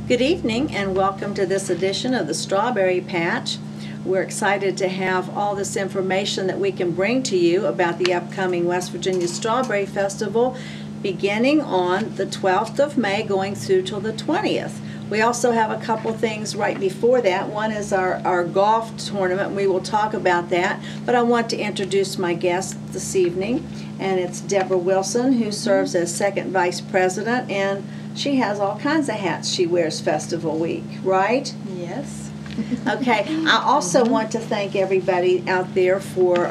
Good evening and welcome to this edition of the Strawberry Patch. We're excited to have all this information that we can bring to you about the upcoming West Virginia Strawberry Festival beginning on the 12th of May going through till the 20th. We also have a couple things right before that. One is our golf tournament. We will talk about that, but I want to introduce my guest this evening, and it's Deborah Wilson, who serves as second vice president, and she has all kinds of hats she wears festival week, right? Yes. Okay. I also want to thank everybody out there for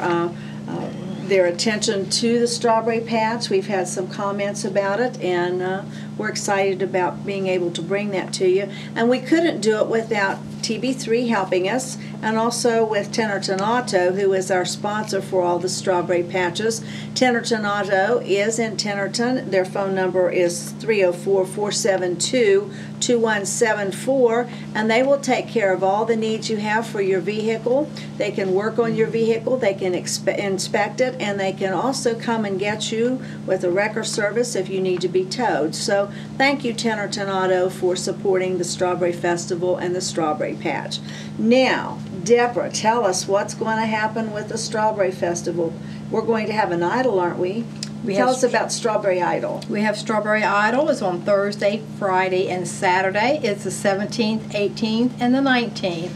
their attention to the Strawberry Patch. We've had some comments about it, and we're excited about being able to bring that to you. And we couldn't do it without TB3 helping us, and also with Tennerton Auto, who is our sponsor for all the Strawberry Patches. Tennerton Auto is in Tennerton. Their phone number is 304-472-2174, and they will take care of all the needs you have for your vehicle. They can work on your vehicle, they can inspect it, and they can also come and get you with a wrecker service if you need to be towed. So thank you, Tennerton Auto, for supporting the Strawberry Festival and the Strawberry Patch. Now, Deborah, tell us what's going to happen with the Strawberry Festival. We're going to have an idol, aren't we? Tell us about Strawberry Idol. We have Strawberry Idol. It's on Thursday, Friday, and Saturday. It's the 17th, 18th, and the 19th.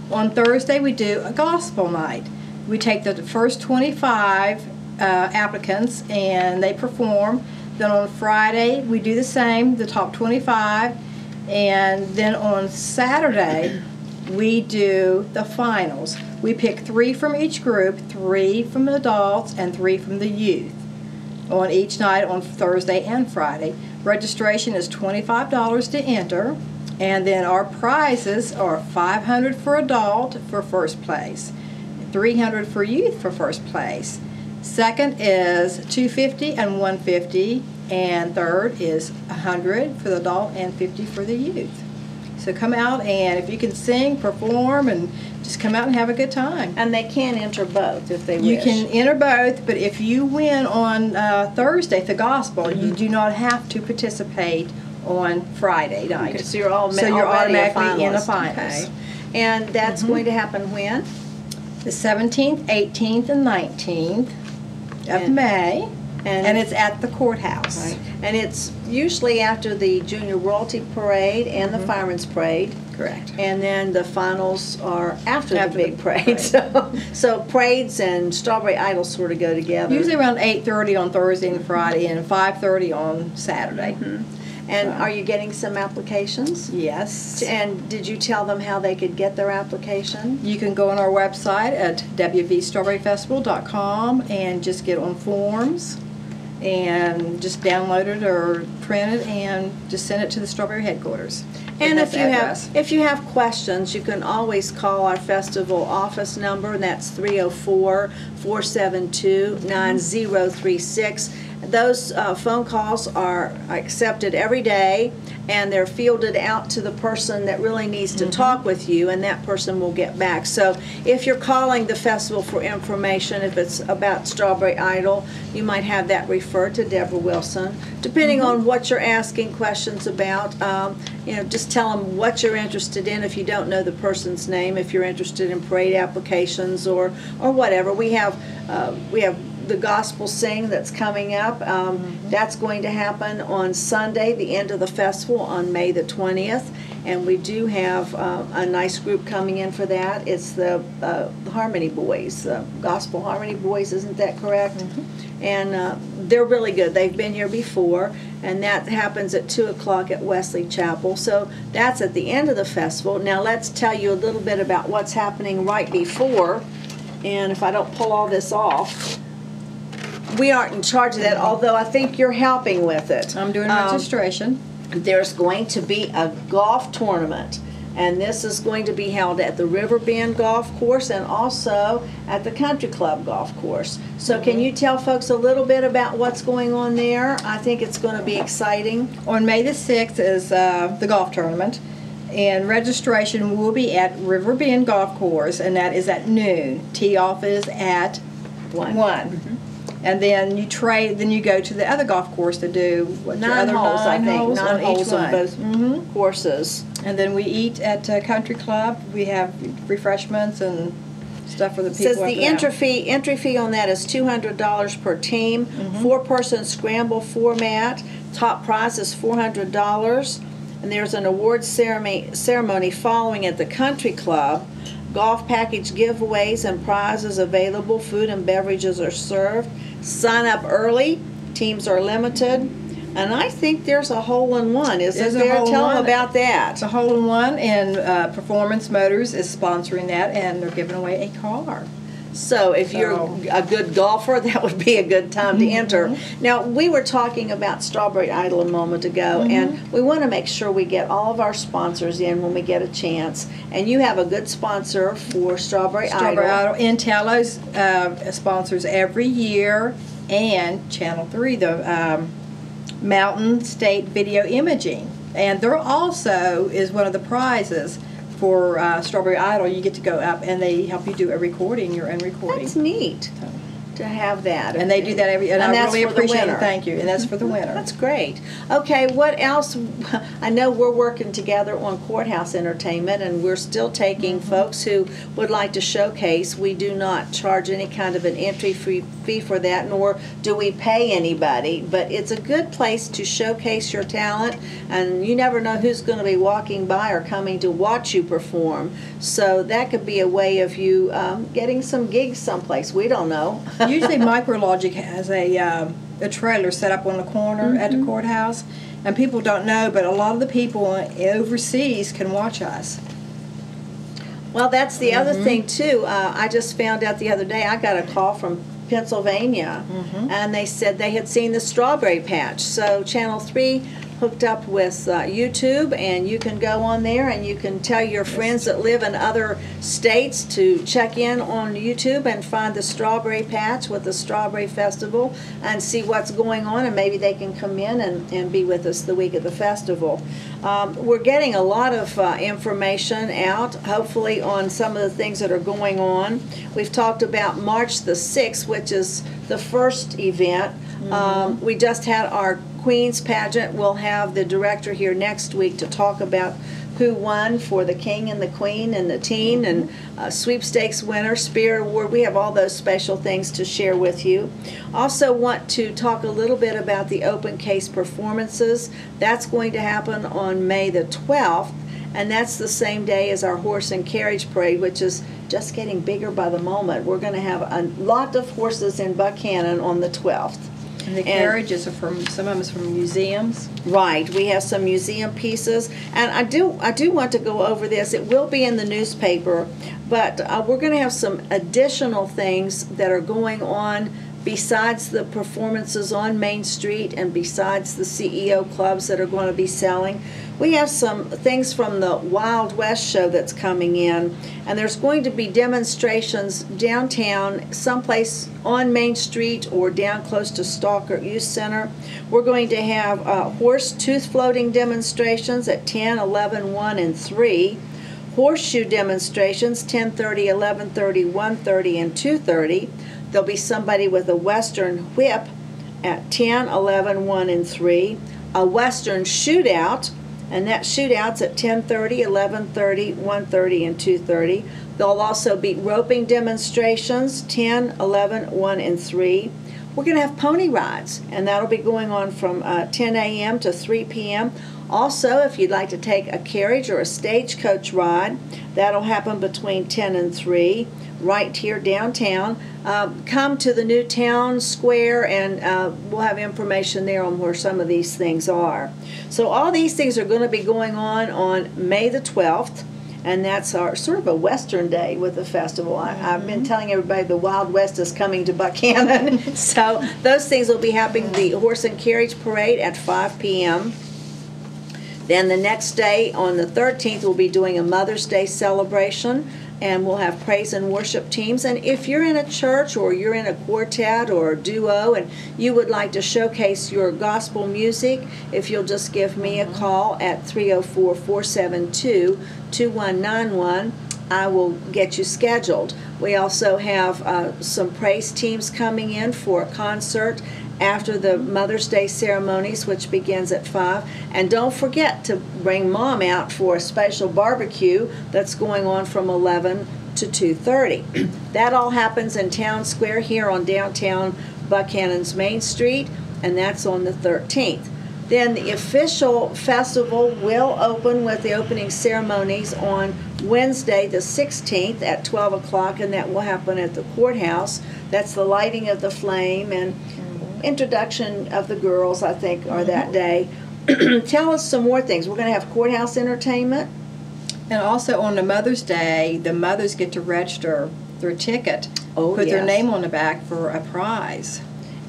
On Thursday, we do a gospel night. We take the first 25 applicants, and they perform. Then on Friday, we do the same, the top 25. And then on Saturday, we do the finals. We pick 3 from each group, 3 from the adults and 3 from the youth on each night on Thursday and Friday. Registration is $25 to enter, and then our prizes are $500 for adult for first place, $300 for youth for first place. Second is $250 and $150, and third is $100 for the adult and $50 for the youth. So come out, and if you can sing, perform, and just come out and have a good time. And they can enter both if they wish. You can enter both, but if you win on Thursday, the gospel, you do not have to participate on Friday night. Okay, so you're automatically in the finals. Okay. And that's going to happen when? The 17th, 18th, and 19th of May. And it's at the courthouse. Right. And it's usually after the Junior Royalty Parade and the Fireman's Parade. Correct. And then the finals are after the big parade. So parades and Strawberry Idol sort of go together. Usually around 8:30 on Thursday and Friday, and 5:30 on Saturday. And are you getting some applications? Yes. And did you tell them how they could get their application? You can go on our website at wvstrawberryfestival.com and just get on forms and just download it or print it and just send it to the Strawberry headquarters. And if you have questions, you can always call our festival office number, and that's 304-472-9036. Those phone calls are accepted every day, and they're fielded out to the person that really needs to talk with you, and that person will get back. So if you're calling the festival for information, if it's about Strawberry Idol, you might have that referred to Deborah Wilson. Depending on what you're asking questions about, just tell them what you're interested in if you don't know the person's name, if you're interested in parade applications or whatever. We have the Gospel Sing that's coming up. That's going to happen on Sunday, the end of the festival, on May the 20th. And we do have a nice group coming in for that. It's the Harmony Boys, the Gospel Harmony Boys, isn't that correct? And they're really good. They've been here before, and that happens at 2 o'clock at Wesley Chapel. So that's at the end of the festival. Now let's tell you a little bit about what's happening right before. And if I don't pull all this off, we aren't in charge of that, although I think you're helping with it. I'm doing registration. There's going to be a golf tournament, and this is going to be held at the River Bend Golf Course and also at the Country Club Golf Course. So can you tell folks a little bit about what's going on there? I think it's going to be exciting. On May the 6th is the golf tournament, and registration will be at River Bend Golf Course, and that is at noon. Tee off is at 1. And then you trade. Then you go to the other golf course to do what, your 9 other holes, I nine think. holes 9 on each holes on one. both courses. And then we eat at Country Club. We have refreshments and stuff for the people. Says the entry fee on that is $200 per team, 4-person scramble format. Top prize is $400, and there's an awards ceremony following at the Country Club. Golf package giveaways and prizes available. Food and beverages are served. Sign up early. Teams are limited. And I think there's a hole-in-one. Isn't there? Tell them about that. It's a hole-in-one, and Performance Motors is sponsoring that, and they're giving away a car. So if you're a good golfer, that would be a good time to enter. Now, we were talking about Strawberry Idol a moment ago, and we want to make sure we get all of our sponsors in when we get a chance. And you have a good sponsor for Strawberry Idol. Strawberry Idol. Intello's sponsors every year, and Channel 3, the Mountain State Video Imaging. And there also is one of the prizes for Strawberry Idol. You get to go up and they help you do a recording, your own recording. That's neat to have that. And they do that every, and I that's really for the appreciate winner. it. Thank you. And that's for the winner. That's great. Okay, what else? I know we're working together on Courthouse Entertainment, and we're still taking folks who would like to showcase. We do not charge any kind of an entry fee for that, nor do we pay anybody, but it's a good place to showcase your talent, and you never know who's going to be walking by or coming to watch you perform. So that could be a way of you getting some gigs someplace. We don't know. Usually Micrologic has a trailer set up on the corner at the courthouse, and people don't know, but a lot of the people overseas can watch us. Well, that's the other thing, too. I just found out the other day, I got a call from Pennsylvania, and they said they had seen the Strawberry Patch. So Channel 3 hooked up with YouTube, and you can go on there and you can tell your friends that live in other states to check in on YouTube and find the Strawberry Patch with the Strawberry Festival and see what's going on, and maybe they can come in and be with us the week of the festival. We're getting a lot of information out, hopefully, on some of the things that are going on. We've talked about March the 6th, which is the first event. We just had our Queen's pageant. We'll have the director here next week to talk about who won for the King and the Queen and the Teen and sweepstakes winner, Spirit Award. We have all those special things to share with you. Also want to talk a little bit about the open case performances. That's going to happen on May the 12th, and that's the same day as our horse and carriage parade, which is just getting bigger by the moment. We're going to have a lot of horses in Buchanan on the 12th. And the carriages are from, some of them is from museums. Right, we have some museum pieces, and I do want to go over this. It will be in the newspaper, but we're going to have some additional things that are going on besides the performances on Main Street and besides the CEO clubs that are going to be selling. We have some things from the Wild West show that's coming in, and there's going to be demonstrations downtown, someplace on Main Street or down close to Stalker Youth Center. We're going to have horse tooth floating demonstrations at 10, 11, 1, and 3. Horseshoe demonstrations 10:30, 11:30, 1:30, and 2:30. There'll be somebody with a Western whip at 10, 11, 1, and 3. A Western shootout, and that shootout's at 10:30, 11:30, 1:30, and 2:30. There'll also be roping demonstrations, 10, 11, 1, and 3. We're going to have pony rides, and that'll be going on from 10 a.m. to 3 p.m. Also, if you'd like to take a carriage or a stagecoach ride, that'll happen between 10 and 3. Right here downtown. Come to the new town square, and we'll have information there on where some of these things are. So all these things are going to be going on May the 12th, and that's our sort of a Western day with the festival. I've been telling everybody the Wild West is coming to Buchanan. So those things will be happening. The Horse and Carriage Parade at 5 p.m. Then the next day, on the 13th, we'll be doing a Mother's Day celebration, and we'll have praise and worship teams. And if you're in a church or you're in a quartet or a duo and you would like to showcase your gospel music, if you'll just give me a call at 304-472-2191, I will get you scheduled. We also have some praise teams coming in for a concert after the Mother's Day ceremonies, which begins at 5. And don't forget to bring Mom out for a special barbecue that's going on from 11 to 2:30. That all happens in Town Square here on downtown Buckhannon's Main Street, and that's on the 13th. Then the official festival will open with the opening ceremonies on Wednesday the 16th at 12 o'clock, and that will happen at the courthouse. That's the lighting of the flame and introduction of the girls, I think, are that day. Tell us some more things. We're going to have courthouse entertainment. And also on the Mother's Day, the mothers get to register their ticket, put their name on the back for a prize.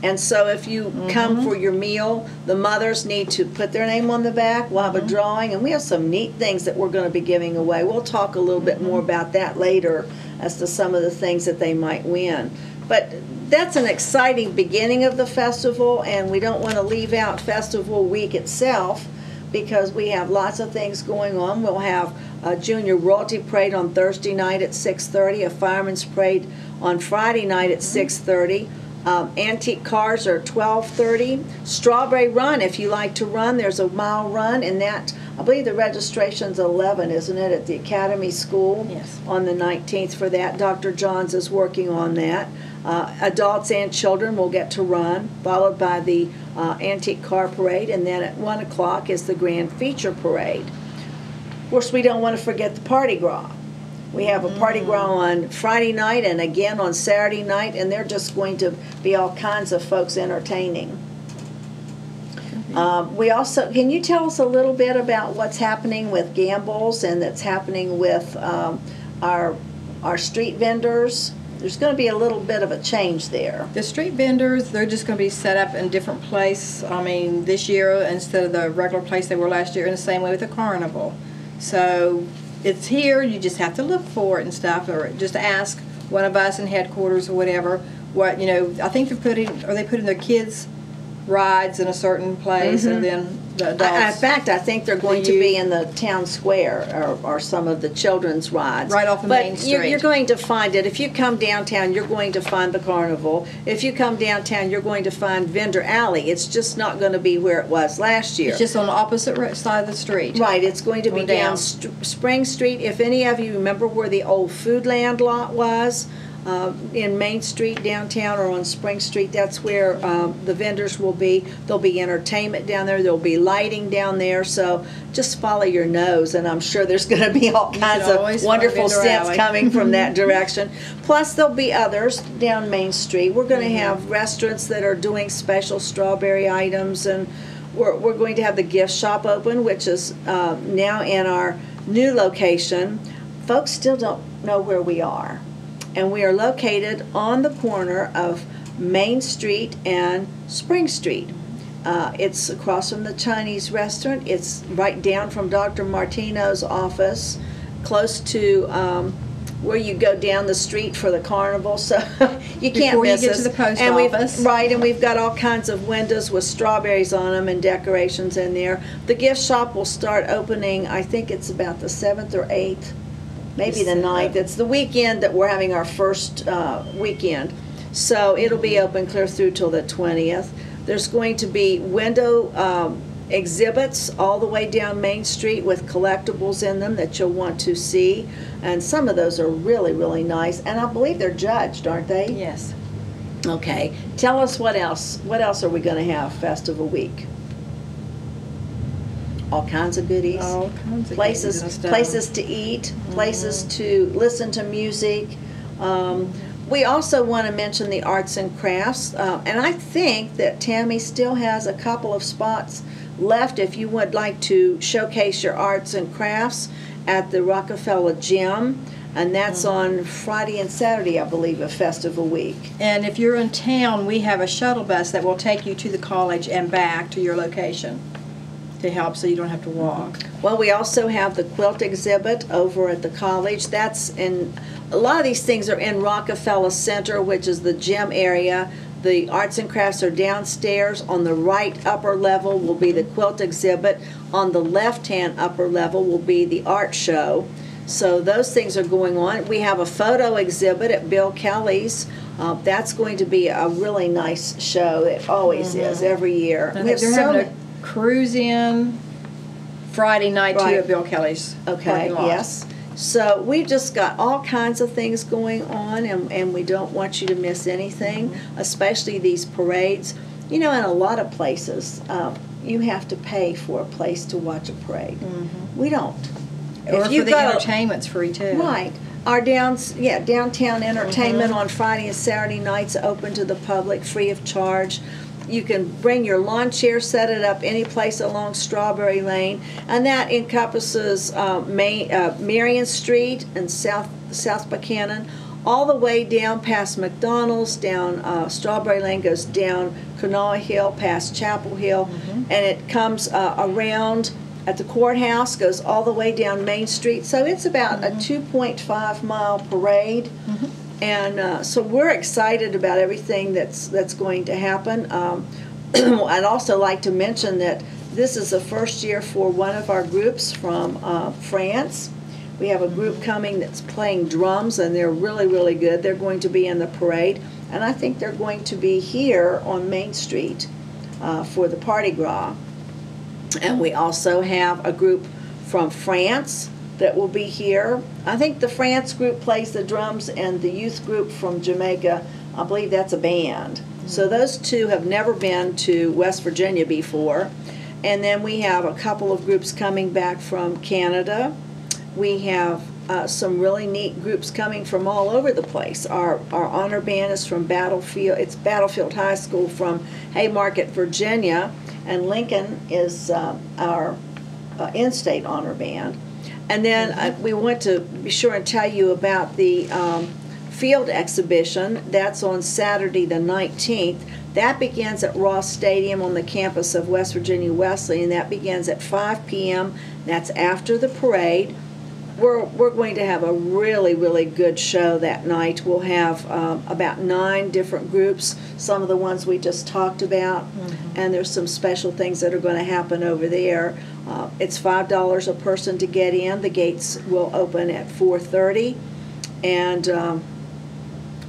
And so if you come for your meal, the mothers need to put their name on the back. We'll have a drawing, and we have some neat things that we're going to be giving away. We'll talk a little bit more about that later as to some of the things that they might win. But that's an exciting beginning of the festival, and we don't want to leave out Festival Week itself because we have lots of things going on. We'll have a Junior Royalty Parade on Thursday night at 6:30, a Fireman's Parade on Friday night at 6:30. Antique cars are 12:30. Strawberry Run, if you like to run, there's a mile run, and that, I believe the registration's 11, isn't it, at the Academy School? Yes. On the 19th for that. Dr. Johns is working on that. Adults and children will get to run, followed by the Antique Car Parade, and then at 1 o'clock is the Grand Feature Parade. Of course, we don't want to forget the Party Gras. We have a Party Gras on Friday night and again on Saturday night, and they're just going to be all kinds of folks entertaining. We also, can you tell us a little bit about what's happening with Gambles and that's happening with our street vendors? There's going to be a little bit of a change there. The street vendors, they're just going to be set up in different places. I mean, this year instead of the regular place they were last year, in the same way with the carnival. So it's here, you just have to look for it and stuff, or just ask one of us in headquarters or whatever. What, you know, I think they're putting their kids' rides in a certain place, and then the adults. In fact, I think they're going to be in the town square or some of the children's rides. Right off of Main Street. But you're going to find it. If you come downtown, you're going to find the carnival. If you come downtown, you're going to find Vendor Alley. It's just not going to be where it was last year. It's just on the opposite side of the street. Right. It's going to be down Spring Street. If any of you remember where the old Foodland lot was, in Main Street downtown or on Spring Street, that's where the vendors will be. There'll be entertainment down there. There'll be lighting down there. So just follow your nose, and I'm sure there's going to be all kinds of wonderful scents coming from that direction. Plus, there'll be others down Main Street. We're going to have restaurants that are doing special strawberry items, and we're going to have the gift shop open, which is now in our new location. Folks still don't know where we are. And we are located on the corner of Main Street and Spring Street. It's across from the Chinese restaurant. It's right down from Dr. Martino's office, close to where you go down the street for the carnival. So you can't Before miss you get us. to the post and office. Right, and we've got all kinds of windows with strawberries on them and decorations in there. The gift shop will start opening, I think it's about the 7th or 8th. Maybe the 9th. It's the weekend that we're having our first weekend. So it'll be open clear through till the 20th. There's going to be window exhibits all the way down Main Street with collectibles in them that you'll want to see. And some of those are really, really nice. And I believe they're judged, aren't they? Yes. Okay. Tell us what else. What else are we going to have Festival Week? All kinds of goodies. All kinds of places, goodies and stuff. places to eat, places to listen to music. We also want to mention the arts and crafts, and I think that Tammy still has a couple of spots left if you would like to showcase your arts and crafts at the Rockefeller Gym, and that's on Friday and Saturday, I believe, of Festival Week. And if you're in town, we have a shuttle bus that will take you to the college and back to your location to help, so you don't have to walk. Well, we also have the quilt exhibit over at the college. That's in, a lot of these things are in Rockefeller Center, which is the gym area. The arts and crafts are downstairs. On the right upper level will be the quilt exhibit. On the left-hand upper level will be the art show. So those things are going on. We have a photo exhibit at Bill Kelly's. That's going to be a really nice show. It always is every year. I think they're having a cruise in Friday night too at Bill Kelly's. Okay, yes. So we've just got all kinds of things going on, and we don't want you to miss anything, especially these parades. You know, in a lot of places, you have to pay for a place to watch a parade. We don't. Or if for the entertainment's free too. Right. Our downtown entertainment on Friday and Saturday nights open to the public, free of charge. You can bring your lawn chair, set it up any place along Strawberry Lane, and that encompasses Marion Street and South Buchanan, all the way down past McDonald's, down Strawberry Lane, goes down Kanawha Hill, past Chapel Hill, and it comes around at the courthouse, goes all the way down Main Street. So it's about a 2.5-mile parade. And so we're excited about everything that's going to happen. I'd also like to mention that this is the first year for one of our groups from France. We have a group coming that's playing drums, and they're really, really good. They're going to be in the parade, and I think they're going to be here on Main Street for the Party Gras. And we also have a group from France that will be here. I think the France group plays the drums, and the youth group from Jamaica, I believe that's a band. So those two have never been to West Virginia before. And then we have a couple of groups coming back from Canada. We have some really neat groups coming from all over the place. Our honor band is from Battlefield High School from Haymarket, Virginia, and Lincoln is our in-state honor band. And then we want to be sure and tell you about the field exhibition. That's on Saturday the 19th. That begins at Ross Stadium on the campus of West Virginia Wesleyan, and that begins at 5 p.m. That's after the parade. We're going to have a really, really good show that night. We'll have about 9 different groups, some of the ones we just talked about, and there's some special things that are going to happen over there. It's $5 a person to get in. The gates will open at 4:30, and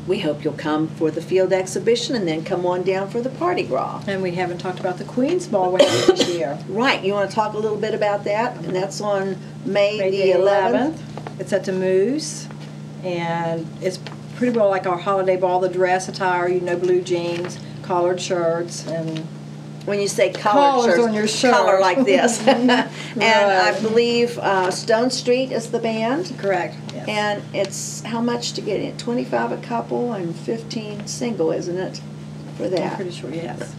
we hope you'll come for the field exhibition and then come on down for the Party Gras. And we haven't talked about the Queen's Ball we have this year. Right. You want to talk a little bit about that? And that's on May the 11th. It's at the Moose, and it's pretty well like our holiday ball. The dress attire, blue jeans, collared shirts, and when you say collared shirts, on your shirt. Collar like this. And I believe Stone Street is the band. Correct. Yes. And it's how much to get in? $25 a couple and $15 single, isn't it? For that. I'm pretty sure, yes.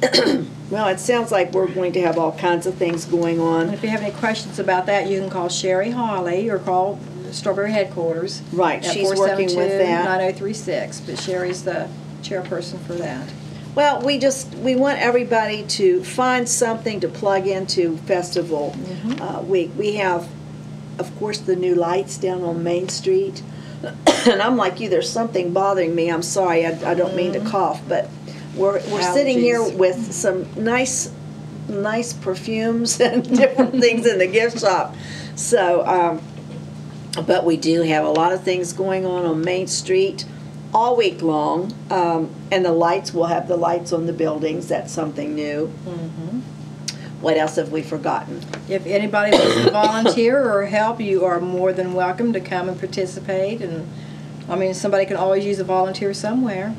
Well, it sounds like we're going to have all kinds of things going on. If you have any questions about that, you can call Sherry Hawley or call Strawberry Headquarters. Right, she's working with that. 9036, but Sherry's the chairperson for that. Well, we want everybody to find something to plug into Festival Week. We have, of course, the new lights down on Main Street. And I'm like you, there's something bothering me. I'm sorry, I don't mean to cough, but we're sitting here with some nice perfumes and different things in the gift shop. So, but we do have a lot of things going on Main Street all week long, and the lights, we'll have the lights on the buildings. That's something new. What else have we forgotten? If anybody wants to volunteer or help, you are more than welcome to come and participate. And I mean, somebody can always use a volunteer somewhere.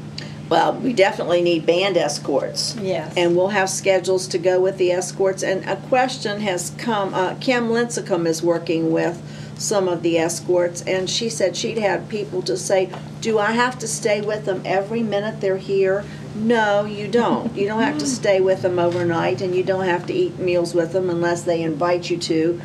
Well, we definitely need band escorts. Yes. And we'll have schedules to go with the escorts. And a question has come, Kim Lincecum is working with some of the escorts, and she said she'd had people to say, do I have to stay with them every minute they're here? No, you don't. You don't have to stay with them overnight, and you don't have to eat meals with them unless they invite you to.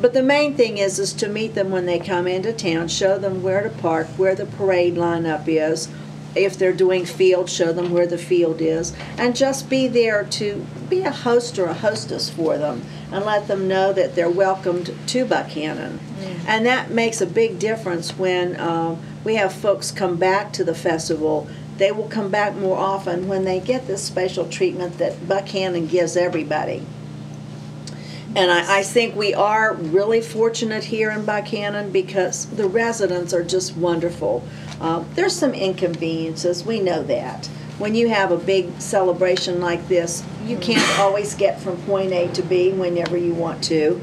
But the main thing is to meet them when they come into town, show them where to park, where the parade lineup is. If they're doing field, show them where the field is, and just be there to be a host or a hostess for them and let them know that they're welcomed to Buchanan. And that makes a big difference when we have folks come back to the festival. They will come back more often when they get this special treatment that Buchanan gives everybody. And I think we are really fortunate here in Buchanan because the residents are just wonderful. There's some inconveniences, we know that. When you have a big celebration like this, you can't always get from point A to B whenever you want to.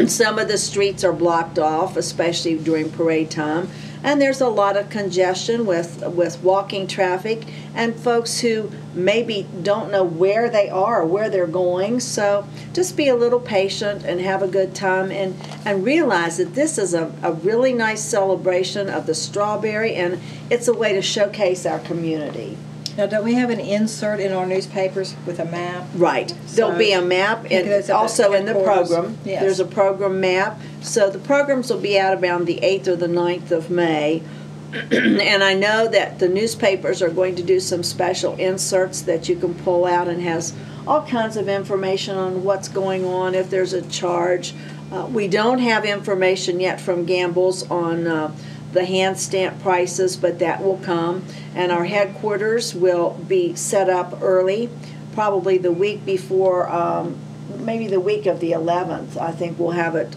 Some of the streets are blocked off, especially during parade time. And there's a lot of congestion with walking traffic and folks who maybe don't know where they are or where they're going. So just be a little patient and have a good time and realize that this is a really nice celebration of the strawberry, and it's a way to showcase our community. Now, don't we have an insert in our newspapers with a map? Right. There'll be a map, and also in the program. Yes. There's a program map. So the programs will be out around the 8th or the 9th of May. And I know that the newspapers are going to do some special inserts that you can pull out and has all kinds of information on what's going on, if there's a charge. We don't have information yet from Gamble's on the hand stamp prices, but that will come. And our headquarters will be set up early, probably the week before, maybe the week of the 11th. I think we'll have it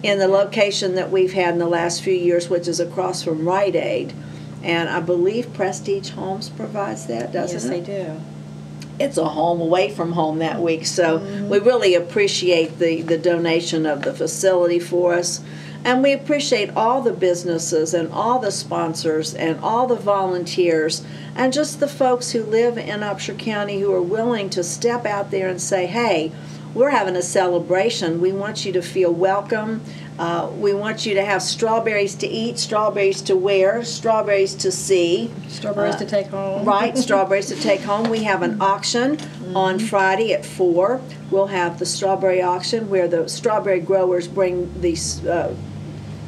in the location that we've had in the last few years, which is across from Rite Aid. And I believe Prestige Homes provides that, doesn't it? Yes, they do. It's a home away from home that week, so we really appreciate the donation of the facility for us. And we appreciate all the businesses and all the sponsors and all the volunteers and just the folks who live in Upshur County who are willing to step out there and say, hey, we're having a celebration. We want you to feel welcome. We want you to have strawberries to eat, strawberries to wear, strawberries to see. Strawberries to take home. Right, strawberries to take home. We have an auction on Friday at 4. We'll have the strawberry auction where the strawberry growers bring these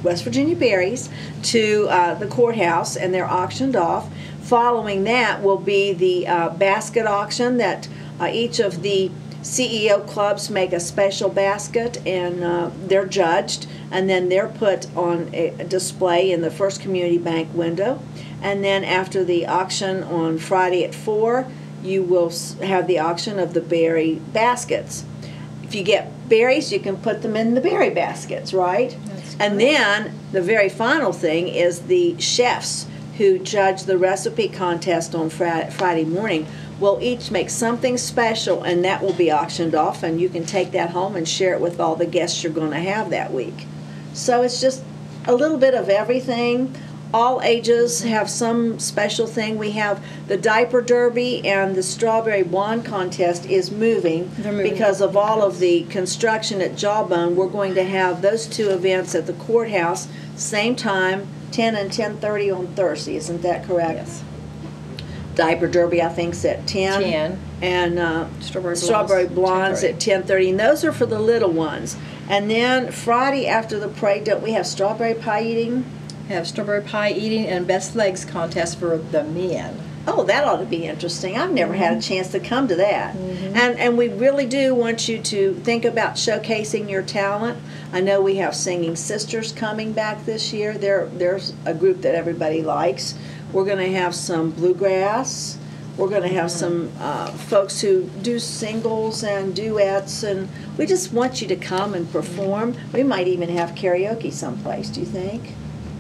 West Virginia berries to the courthouse and they're auctioned off. Following that will be the basket auction that each of the CEO clubs make a special basket and they're judged and then they're put on a display in the First Community Bank window. And then after the auction on Friday at 4, you will have the auction of the berry baskets. If you get berries, you can put them in the berry baskets, right? And then the very final thing is the chefs who judge the recipe contest on Friday morning will each make something special, and that will be auctioned off, and you can take that home and share it with all the guests you're going to have that week. So it's just a little bit of everything. All ages have some special thing. We have the diaper derby and the strawberry blonde contest is moving because of all of the construction at Jawbone. We're going to have those two events at the courthouse, same time, 10 and 10:30 on Thursday. Isn't that correct? Yes. Diaper derby, I think, is at 10. 10. And Strawberry blondes at 10:30. And those are for the little ones. And then Friday after the parade, don't we have strawberry pie eating? Have strawberry pie eating and best legs contest for the men. Oh, that ought to be interesting. I've never had a chance to come to that. And we really do want you to think about showcasing your talent. I know we have Singing Sisters coming back this year. There's a group that everybody likes. We're going to have some bluegrass. We're going to have some folks who do singles and duets, and we just want you to come and perform. We might even have karaoke someplace, do you think?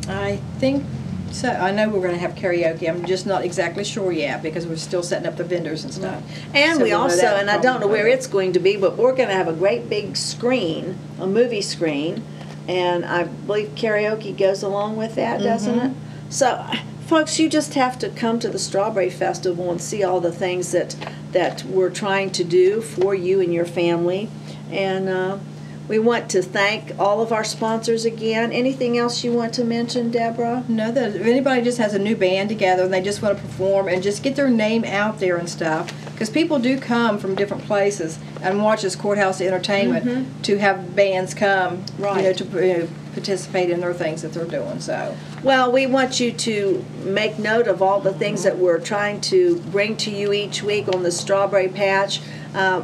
I think so. I know we're going to have karaoke. I'm just not exactly sure yet because we're still setting up the vendors and stuff. And so we also, and I don't know where it's it's going to be, but we're going to have a great big screen, a movie screen, and I believe karaoke goes along with that, doesn't it? So, folks, you just have to come to the Strawberry Festival and see all the things that we're trying to do for you and your family. And we want to thank all of our sponsors again. Anything else you want to mention, Deborah? No, that if anybody just has a new band together and they just want to perform and just get their name out there and stuff, because people do come from different places and watch this courthouse entertainment to have bands come, to participate in their things that they're doing. So, well, we want you to make note of all the things that we're trying to bring to you each week on the Strawberry Patch.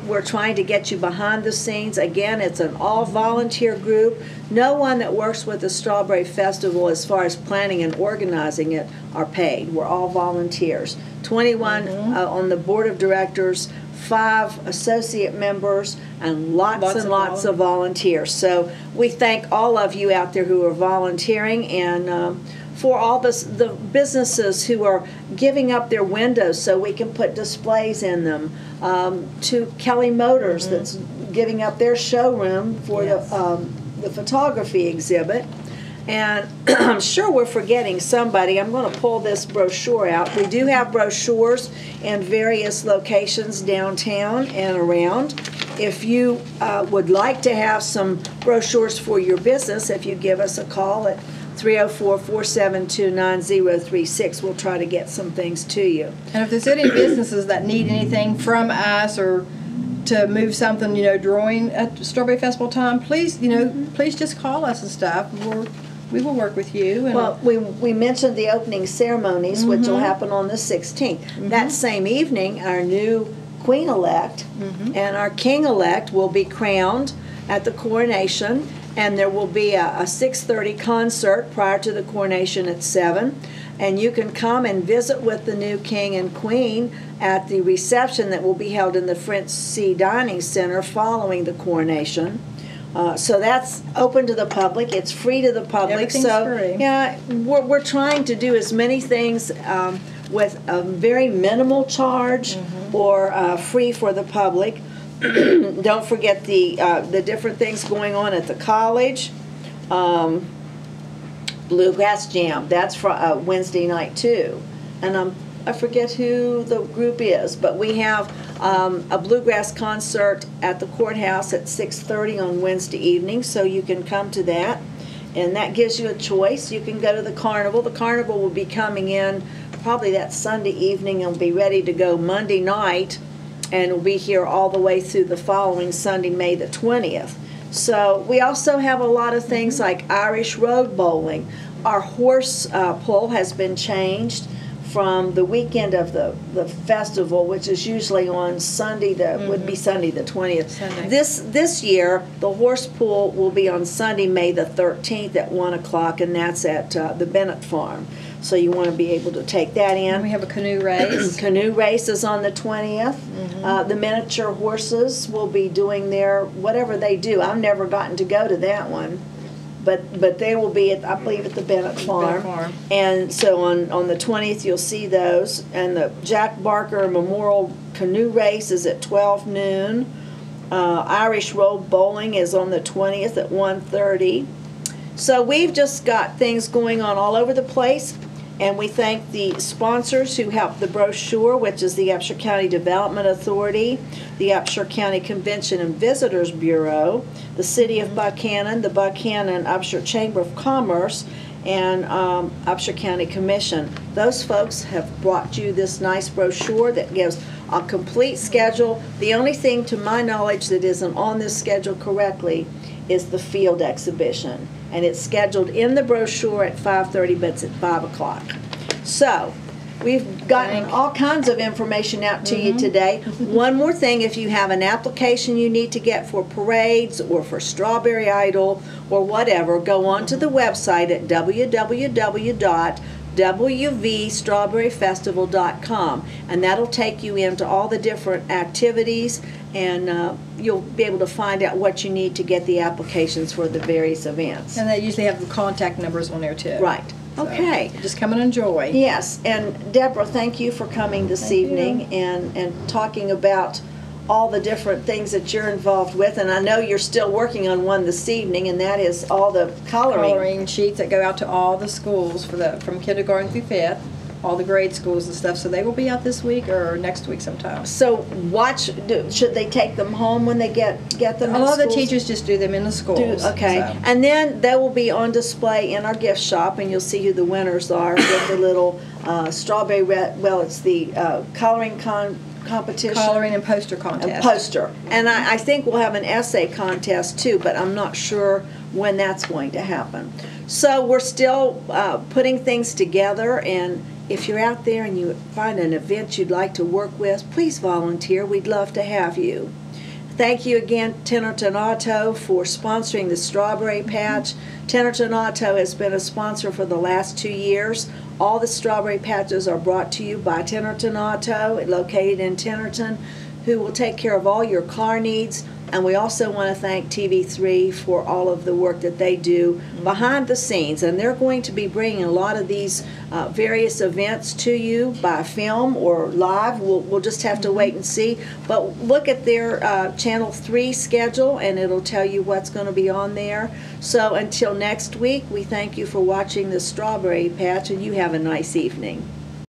We're trying to get you behind the scenes. Again, it's an all-volunteer group. No one that works with the Strawberry Festival as far as planning and organizing it are paid. We're all volunteers. 21 on the board of directors, 5 associate members, and lots and of lots of volunteers. So we thank all of you out there who are volunteering, and for all the businesses who are giving up their windows so we can put displays in them, to Kelly Motors that's giving up their showroom for the photography exhibit. And I'm sure we're forgetting somebody. I'm going to pull this brochure out. We do have brochures in various locations downtown and around. If you would like to have some brochures for your business, if you give us a call at 304-472-9036, we'll try to get some things to you. And if there's any businesses that need anything from us or to move something, during at Strawberry Festival time, please, please just call us and stuff. We will work with you. And well, we mentioned the opening ceremonies, which will happen on the 16th. That same evening, our new Queen-elect and our King-elect will be crowned at the coronation, and there will be a 6:30 concert prior to the coronation at 7. And you can come and visit with the new King and Queen at the reception that will be held in the French Sea Dining Center following the coronation. So that's open to the public. It's free to the public. Everything's free. Yeah, we're trying to do as many things with a very minimal charge or free for the public. Don't forget the different things going on at the college. Bluegrass Jam, that's for Wednesday night too. And I forget who the group is, but we have a bluegrass concert at the courthouse at 6:30 on Wednesday evening, so you can come to that. And that gives you a choice. You can go to the carnival. The carnival will be coming in probably that Sunday evening and will be ready to go Monday night, and will be here all the way through the following Sunday, May the 20th. So we also have a lot of things like Irish Road Bowling. Our horse pull has been changed from the weekend of the festival, which is usually on Sunday, would be Sunday the 20th. Sunday. This year, the horse pull will be on Sunday, May the 13th at 1 o'clock, and that's at the Bennett Farm. So you want to be able to take that in. we have a canoe race. Canoe race is on the 20th. The miniature horses will be doing their, whatever they do. I've never gotten to go to that one. But they will be, I believe, at the Bennett Farm. And so on the 20th, you'll see those. And the Jack Barker Memorial Canoe Race is at 12 noon. Irish Road Bowling is on the 20th at 1:30. So we've just got things going on all over the place. And we thank the sponsors who helped the brochure, which is the Upshur County Development Authority, the Upshur County Convention and Visitors Bureau, the City of Buchanan, the Buchanan Upshur Chamber of Commerce, and Upshur County Commission. Those folks have brought you this nice brochure that gives a complete schedule. The only thing, to my knowledge, that isn't on this schedule correctly is the field exhibition. And it's scheduled in the brochure at 5:30, but it's at 5 o'clock. So we've gotten all kinds of information out to you today. One more thing, if you have an application you need to get for parades or for Strawberry Idol or whatever, go on to the website at www.wvstrawberryfestival.com, and that'll take you into all the different activities, and you'll be able to find out what you need to get the applications for the various events. And they usually have the contact numbers on there too. Right. So, Okay. just come and enjoy. Yes, and Deborah, thank you for coming this evening and talking about all the different things that you're involved with. And I know you're still working on one this evening, and that is all the Coloring sheets that go out to all the schools from kindergarten through 5th, all the grade schools and stuff. So they will be out this week or next week sometime. So should they take them home when they get them? A lot of the teachers just do them in the schools. Okay, so. And then they will be on display in our gift shop, and you'll see who the winners are with the little strawberry it's the coloring competition. Coloring and poster contest. And poster. And I think we'll have an essay contest too, but I'm not sure when that's going to happen. So we're still putting things together, and if you're out there and you find an event you'd like to work with, please volunteer. We'd love to have you. Thank you again, Tenerton Auto, for sponsoring the Strawberry Patch. Tenerton Auto has been a sponsor for the last 2 years. All the Strawberry Patches are brought to you by Tenerton Auto, located in Tenerton. who will take care of all your car needs. And we also want to thank TV3 for all of the work that they do behind the scenes. And they're going to be bringing a lot of these various events to you by film or live. We'll just have to wait and see. But look at their Channel 3 schedule, and it'll tell you what's going to be on there. So until next week, we thank you for watching the Strawberry Patch, and you have a nice evening.